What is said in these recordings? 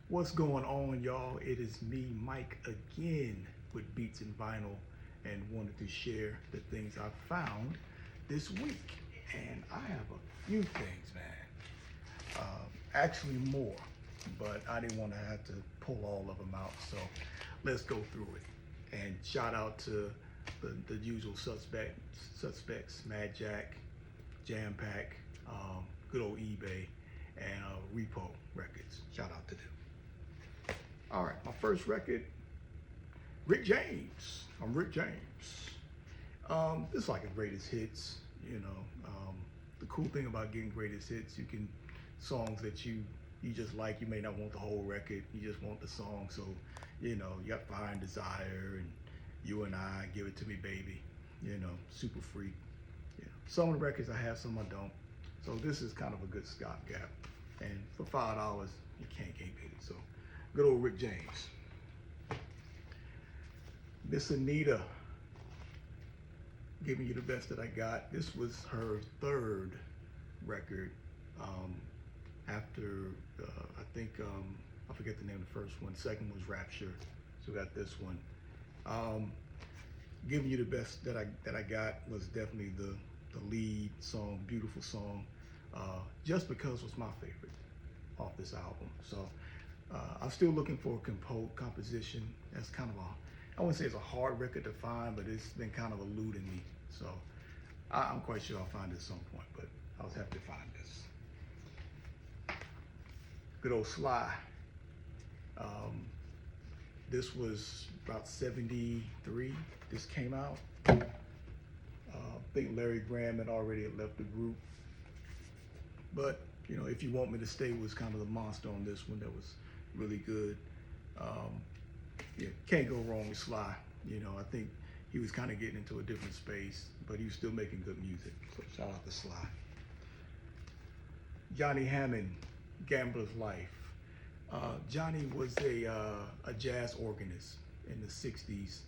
What's going on, y'all? It is me, Mike, again with Beats and Vinyl, and wanted to share the things I found this week. And I have a few things, man. Actually more, but I didn't want to have to pull all of them out. So let's go through it. And shout out to the usual suspects, Mad Jack, Jampac, good old eBay, and Repo Records. Shout out to them. All right, my first record, Rick James. I'm Rick James. This is like a greatest hits, you know. The cool thing about getting greatest hits, you can, songs that you just like, you may not want the whole record, you just want the song. So, you know, you got Fire and Desire and You and I, Give It To Me Baby, you know, Super Freak. You know, some of the records I have, some I don't. So this is kind of a good stopgap. And for $5, you can't beat it. So good old Rick James. Miss Anita, Giving You the Best That I Got. This was her third record after, I think, I forget the name of the first one. Second was Rapture. So we got this one. Giving You the Best That I Got was definitely the lead song, beautiful song. Just Because was my favorite off this album. So I'm still looking for a composition. That's kind of I wouldn't say it's a hard record to find, but it's been kind of eluding me. So I'm quite sure I'll find it at some point, but I was happy to find this. Good old Sly. This was about 73, this came out. I think Larry Graham had already left the group. But, you know, If You Want Me to Stay was kind of the monster on this one that was really good. Yeah, can't go wrong with Sly. You know, I think he was kind of getting into a different space, but he was still making good music. So shout out to Sly. Johnny Hammond, Gambler's Life. Johnny was a jazz organist in the 60s.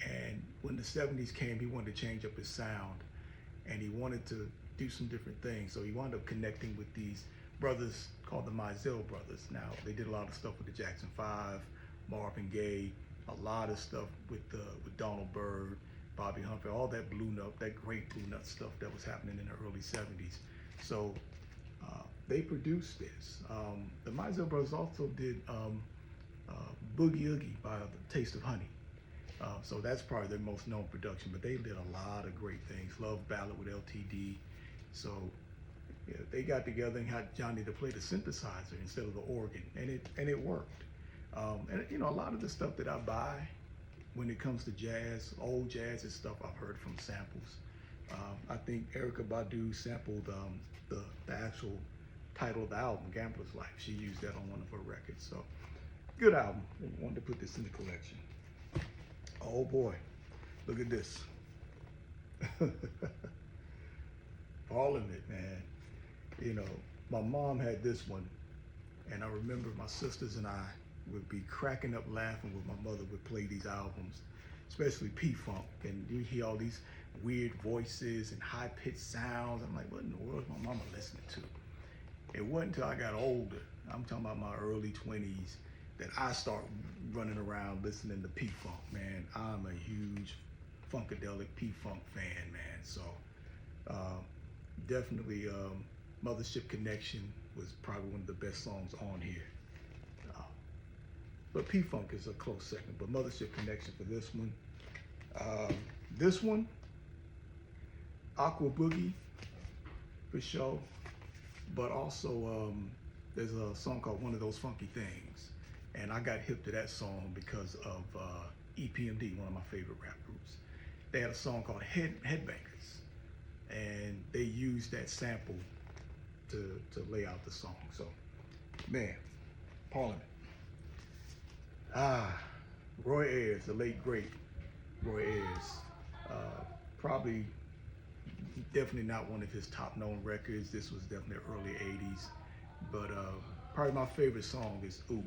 And when the 70s came, he wanted to change up his sound. And he wanted to do some different things. So he wound up connecting with these brothers called the Mizell Brothers. Now, they did a lot of stuff with the Jackson 5, Marvin Gaye, a lot of stuff with Donald Byrd, Bobby Humphrey, all that blue note, that great blue nut stuff that was happening in the early 70s. So they produced this. The Mizell Brothers also did Boogie Oogie by The Taste of Honey. So that's probably their most known production, but they did a lot of great things. Love Ballad with LTD. So yeah, they got together and had Johnny to play the synthesizer instead of the organ, and it worked. And you know, a lot of the stuff that I buy when it comes to jazz, old jazz, is stuff I've heard from samples. I think Erykah Badu sampled the actual title of the album, Gambler's Life. She used that on one of her records. So good album. I wanted to put this in the collection. Oh boy, look at this. Parliament, man. You know, my mom had this one, and I remember my sisters and I would be cracking up laughing when my mother would play these albums, especially P-Funk, and you hear all these weird voices and high-pitched sounds. I'm like, what in the world is my mama listening to? It wasn't until I got older, I'm talking about my early 20s, that I start running around listening to P-Funk, man. I'm a huge Funkadelic P-Funk fan, man. So definitely Mothership Connection was probably one of the best songs on here. But P-Funk is a close second, but Mothership Connection for this one. This one, Aqua Boogie, for sure. But also there's a song called One of Those Funky Things. And I got hip to that song because of EPMD, one of my favorite rap groups. They had a song called Headbangers, and they used that sample to lay out the song. So, man, Parliament. Roy Ayers, the late great Roy Ayers. Probably, definitely not one of his top known records. This was definitely early 80s. But probably my favorite song is Ooh.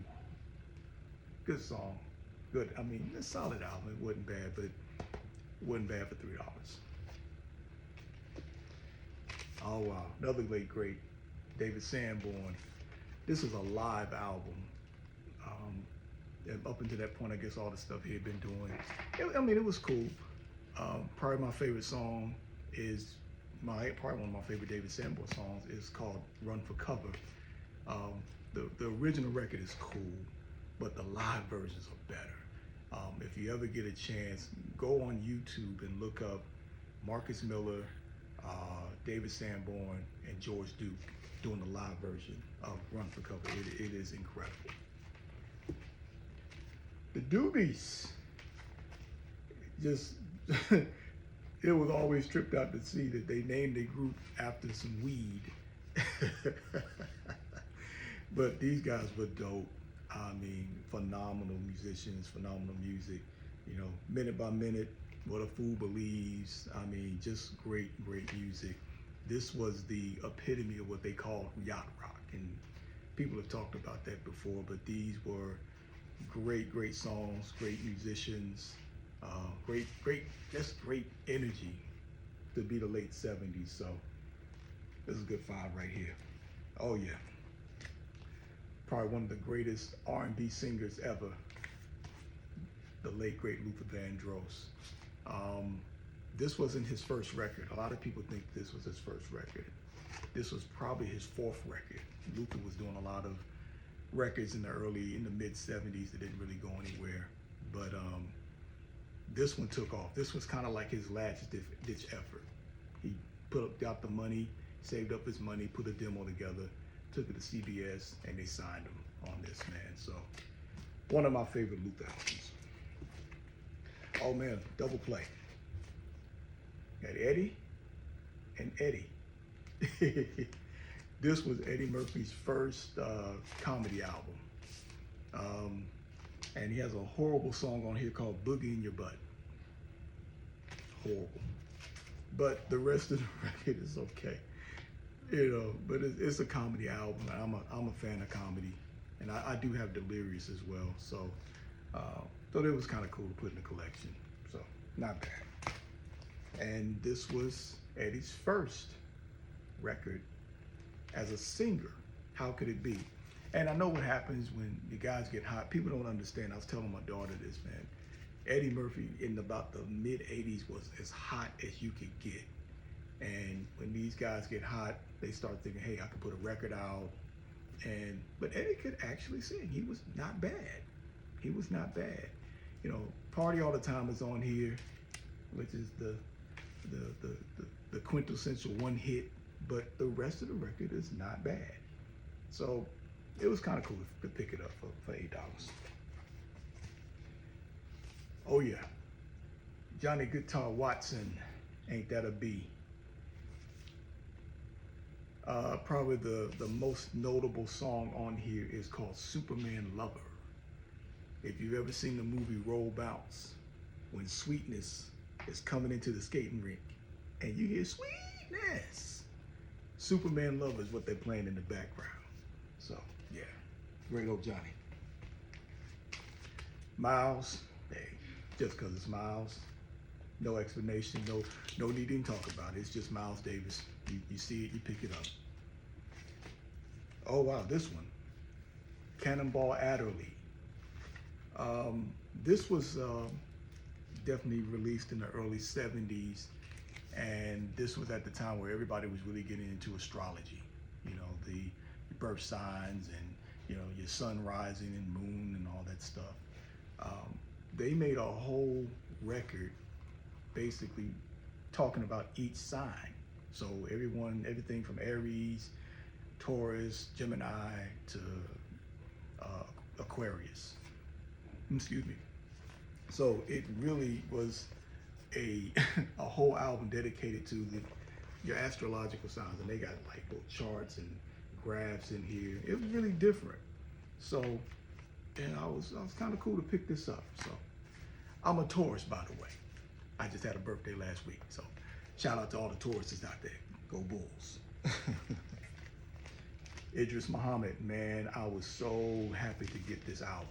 Good song, good. I mean, a solid album. It wasn't bad, but it wasn't bad for $3. Oh wow, another late great, David Sanborn. This is a live album, And up until that point, I guess all the stuff he had been doing, I mean, it was cool. Probably my favorite song is probably one of my favorite David Sanborn songs is called "Run for Cover." The original record is cool, but the live versions are better. If you ever get a chance, go on YouTube and look up Marcus Miller, David Sanborn, and George Duke doing the live version of "Run for Cover." It is incredible. The Doobies, just it was always tripped out to see that they named a group after some weed. But these guys were dope. I mean, phenomenal musicians, phenomenal music. You know, Minute by Minute, What a Fool Believes. I mean, just great music. This was the epitome of what they called yacht rock, and people have talked about that before, but these were great songs, great musicians, just great energy to be the late 70s. So this is a good 5 right here. Oh yeah. Probably one of the greatest R&B singers ever, the late great Luther Vandross. This wasn't his first record. A lot of people think this was his first record. This was probably his 4th record. Luther was doing a lot of records in the mid 70s that didn't really go anywhere. But this one took off. This was kind of like his last ditch effort. He got the money, saved up his money, put a demo together, took it to CBS, and they signed him on this, man. So one of my favorite Luther albums. Oh man, double play. Got Eddie and Eddie. This was Eddie Murphy's first comedy album. And he has a horrible song on here called Boogie in Your Butt. Horrible. But the rest of the record is okay. You know, but it's a comedy album. I'm a fan of comedy. And I do have Delirious as well. So thought it was kind of cool to put in the collection. So not bad. And this was Eddie's first record as a singer. How could it be? And I know what happens when the guys get hot. People don't understand. I was telling my daughter this, man. Eddie Murphy in about the mid 80s was as hot as you could get. And when these guys get hot, they start thinking, hey, I could put a record out. But Eddie could actually sing. He was not bad. He was not bad. You know, Party All the Time is on here, which is the quintessential one hit, but the rest of the record is not bad. So it was kind of cool to pick it up for $8. Oh yeah, Johnny Guitar Watson, Ain't That a Bee? Probably the most notable song on here is called Superman Lover. If you've ever seen the movie Roll Bounce, when Sweetness is coming into the skating rink and you hear Sweetness, Superman Lover is what they're playing in the background. So yeah, great old Johnny. Miles, hey, just because it's Miles, no explanation, no need to even talk about it. It's just Miles Davis. You see it, you pick it up. Oh wow, this one, Cannonball Adderley. This was definitely released in the early 70s, and this was at the time where everybody was really getting into astrology. You know, the birth signs and, you know, your sun rising and moon and all that stuff. They made a whole record basically talking about each sign. So everything from Aries, Taurus, Gemini to Aquarius. Excuse me. So it really was a whole album dedicated to your astrological signs, and they got like little charts and graphs in here. It was really different. So, and I was kind of cool to pick this up. So, I'm a Taurus, by the way. I just had a birthday last week, so shout out to all the Tauruses out there. Go Bulls. Idris Muhammad, man, I was so happy to get this album,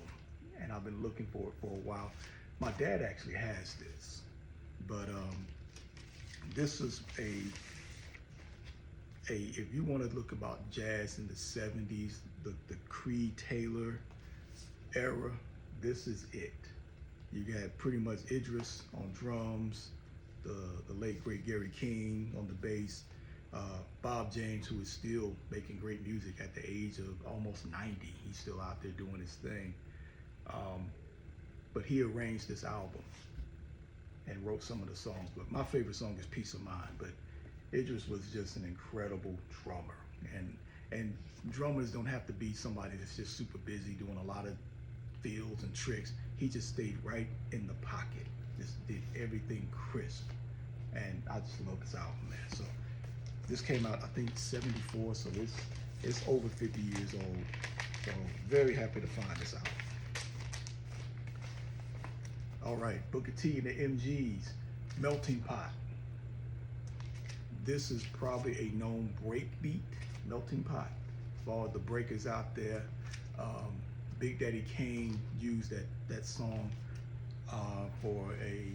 and I've been looking for it for a while. My dad actually has this, but this is if you want to look about jazz in the 70s, the Creed Taylor era, this is it. You got pretty much Idris on drums, the late great Gary King on the bass, Bob James, who is still making great music at the age of almost 90. He's still out there doing his thing. But he arranged this album and wrote some of the songs. But my favorite song is Peace of Mind. But Idris was just an incredible drummer. And drummers don't have to be somebody that's just super busy doing a lot of fills and tricks. He just stayed right in the pocket. Just did everything crisp. And I just love this album, man. So this came out, I think, 74, so it's over 50 years old. So very happy to find this album. All right, Booker T and the MGs, Melting Pot. This is probably a known breakbeat, Melting Pot. For all the breakers out there, Big Daddy Kane used that song for a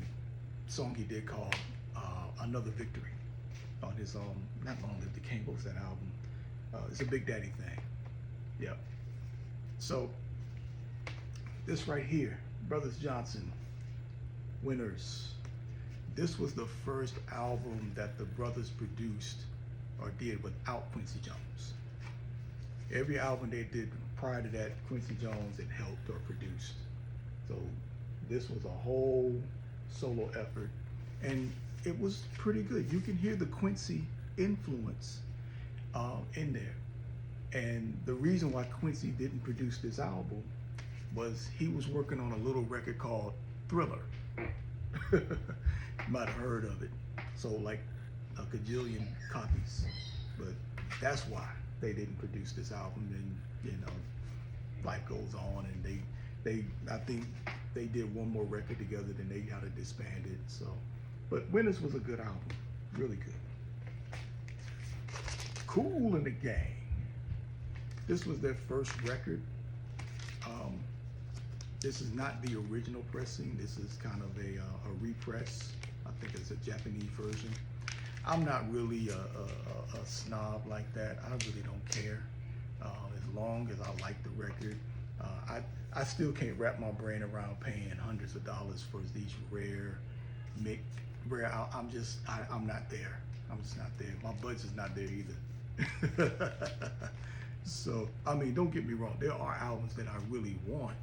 song he did called Another Victory on his not Long Live the King, what was that album? It's a Big Daddy thing. Yep. So this right here, Brothers Johnson, Winners. This was the first album that the brothers produced or did without Quincy Jones. Every album they did prior to that, Quincy Jones had helped or produced. So this was a whole solo effort, and it was pretty good. You can hear the Quincy influence in there. And the reason why Quincy didn't produce this album was he was working on a little record called Thriller. You might have heard of it. Sold like a gajillion copies. But that's why they didn't produce this album. And, you know, life goes on, and they I think they did one more record together, then they got to disband it. So, but Winners was a good album, really good. Kool and the Gang. This was their first record. This is not the original pressing. This is kind of a repress. I think it's a Japanese version. I'm not really a snob like that. I really don't care. As long as I like the record. I still can't wrap my brain around paying hundreds of dollars for these rare. I'm not there. I'm just not there. My budget's not there either. So, I mean, don't get me wrong. There are albums that I really want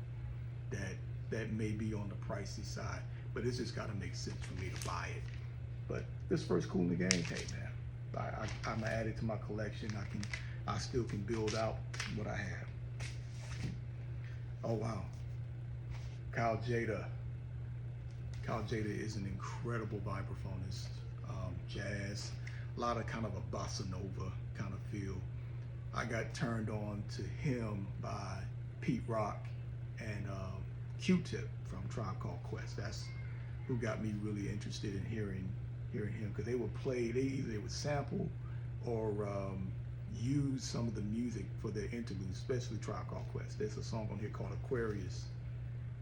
that may be on the pricey side, but it's just got to make sense for me to buy it. But this first Kool and the Gang, hey man, I'm gonna add it to my collection. I still can build out what I have. Oh wow, Kyle Jada. Kyle Jada is an incredible vibraphonist, jazz, a lot of kind of a bossa nova kind of feel. I got turned on to him by Pete Rock and Q-Tip from Tribe Called Quest. That's who got me really interested in hearing him, because they would play, they would sample or use some of the music for their interludes, especially Tribe Called Quest. There's a song on here called Aquarius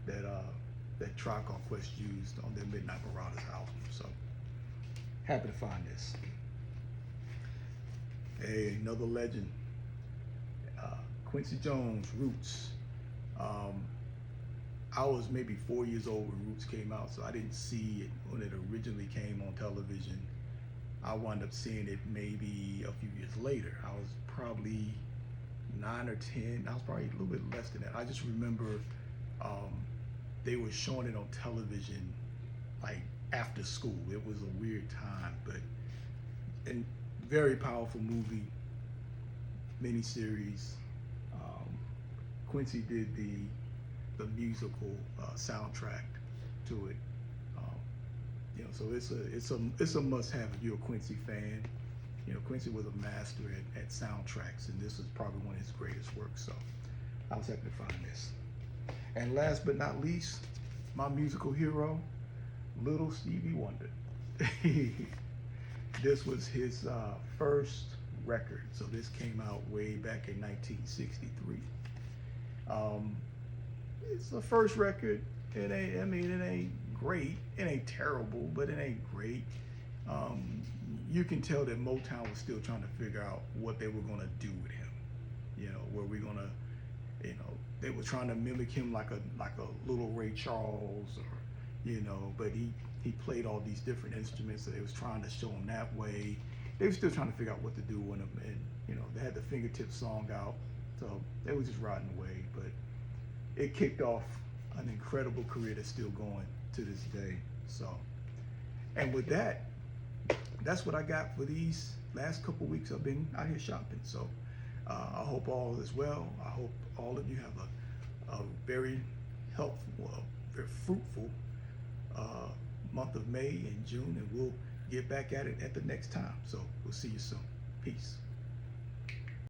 that Tribe Called Quest used on their Midnight Marauders album. So happy to find this. Hey, another legend. Quincy Jones, Roots. I was maybe 4 years old when Roots came out, so I didn't see it when it originally came on television. I wound up seeing it maybe a few years later. I was probably 9 or 10. I was probably a little bit less than that. I just remember they were showing it on television like after school. It was a weird time, but and very powerful movie, miniseries. Quincy did the musical soundtrack to it. You know, so it's a must-have if you're a Quincy fan. You know, Quincy was a master at soundtracks, and this is probably one of his greatest works. So I was happy to find this. And last but not least, my musical hero, Little Stevie Wonder. This was his first record. So this came out way back in 1963. It's the first record. It ain't great. It ain't terrible, but it ain't great. You can tell that Motown was still trying to figure out what they were gonna do with him. You know, were we gonna, you know, they were trying to mimic him like a little Ray Charles, or but he played all these different instruments, so they was trying to show him that way. They were still trying to figure out what to do with him, and they had the Fingertip song out, so they was just riding away. But it kicked off an incredible career that's still going to this day. So, and with that, that's what I got for these last couple weeks I've been out here shopping. So I hope all is well. I hope all of you have a very helpful, very fruitful month of May and June, and we'll get back at it at the next time. So we'll see you soon. Peace.